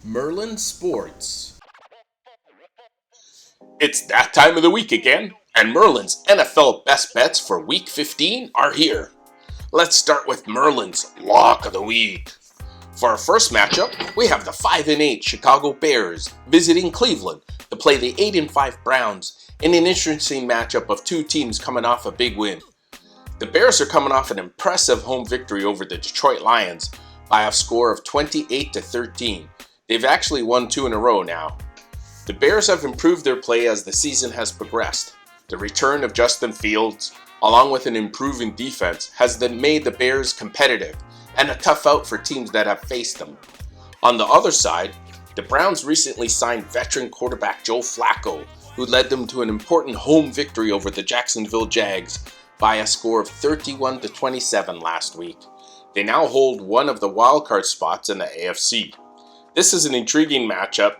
Merlin Sports. It's that time of the week again, and Merlin's NFL best bets for Week 15 are here. Let's start with Merlin's Lock of the Week. For our first matchup, we have the 5-8 Chicago Bears visiting Cleveland to play the 8-5 Browns in an interesting matchup of two teams coming off a big win. The Bears are coming off an impressive home victory over the Detroit Lions by a score of 28-13. They've actually won 2 in a row now. The Bears have improved their play as the season has progressed. The return of Justin Fields, along with an improving defense, has then made the Bears competitive and a tough out for teams that have faced them. On the other side, the Browns recently signed veteran quarterback Joe Flacco, who led them to an important home victory over the Jacksonville Jags by a score of 31-27 last week. They now hold one of the wildcard spots in the AFC. This is an intriguing matchup,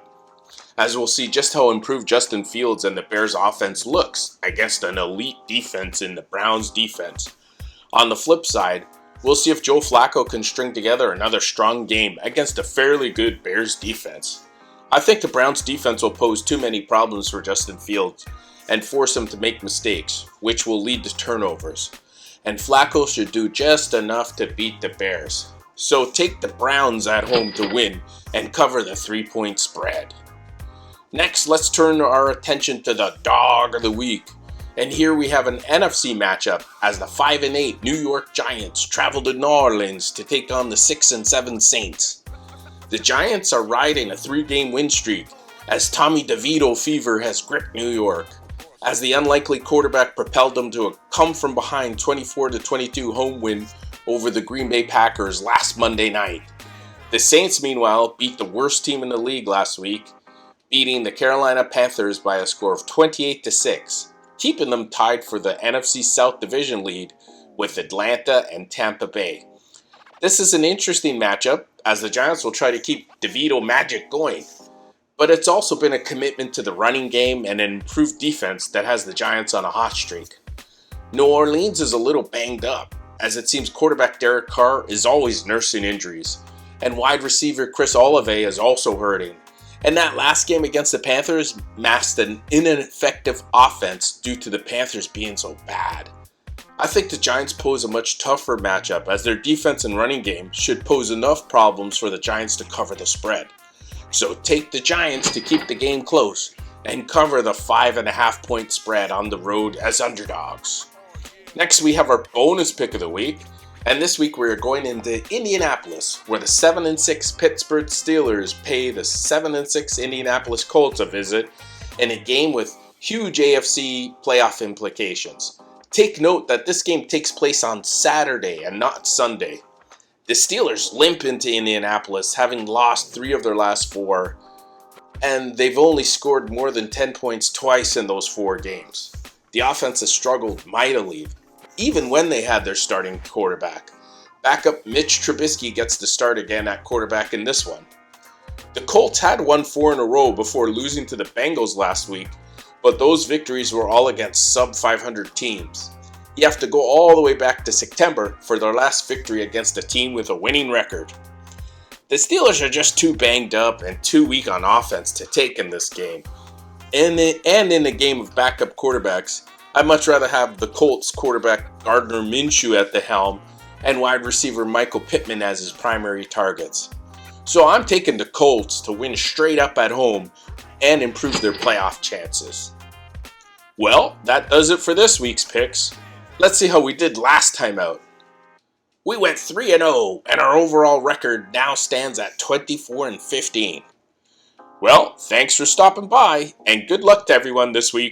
as we'll see just how improved Justin Fields and the Bears offense looks against an elite defense in the Browns defense. On the flip side, we'll see if Joe Flacco can string together another strong game against a fairly good Bears defense. I think the Browns defense will pose too many problems for Justin Fields and force him to make mistakes, which will lead to turnovers. And Flacco should do just enough to beat the Bears. So take the Browns at home to win and cover the 3-point spread. Next, let's turn our attention to the Dog of the Week. And here we have an NFC matchup as the 5-8 New York Giants travel to New Orleans to take on the 6-7 Saints. The Giants are riding a 3-game win streak as Tommy DeVito fever has gripped New York, as the unlikely quarterback propelled them to a come-from-behind 24-22 home win over the Green Bay Packers last Monday night. The Saints, meanwhile, beat the worst team in the league last week, beating the Carolina Panthers by a score of 28-6, keeping them tied for the NFC South Division lead with Atlanta and Tampa Bay. This is an interesting matchup, as the Giants will try to keep DeVito magic going, but it's also been a commitment to the running game and an improved defense that has the Giants on a hot streak. New Orleans is a little banged up, as it seems quarterback Derek Carr is always nursing injuries, and wide receiver Chris Olave is also hurting. And that last game against the Panthers masked an ineffective offense due to the Panthers being so bad. I think the Giants pose a much tougher matchup, as their defense and running game should pose enough problems for the Giants to cover the spread. So take the Giants to keep the game close and cover the 5.5-point spread on the road as underdogs. Next, we have our bonus pick of the week, and this week we are going into Indianapolis, where the 7-6 Pittsburgh Steelers pay the 7-6 Indianapolis Colts a visit in a game with huge AFC playoff implications. Take note that this game takes place on Saturday and not Sunday. The Steelers limp into Indianapolis, having lost 3 of their last 4, and they've only scored more than 10 points twice in those 4 games. The offense has struggled mightily, even when they had their starting quarterback. Backup Mitch Trubisky gets to start again at quarterback in this one. The Colts had won 4 in a row before losing to the Bengals last week, but those victories were all against sub-500 teams. You have to go all the way back to September for their last victory against a team with a winning record. The Steelers are just too banged up and too weak on offense to take in this game. And in a game of backup quarterbacks, I'd much rather have the Colts quarterback Gardner Minshew at the helm and wide receiver Michael Pittman as his primary targets. So I'm taking the Colts to win straight up at home and improve their playoff chances. Well, that does it for this week's picks. Let's see how we did last time out. We went 3-0, and our overall record now stands at 24-15. Well, thanks for stopping by, and good luck to everyone this week.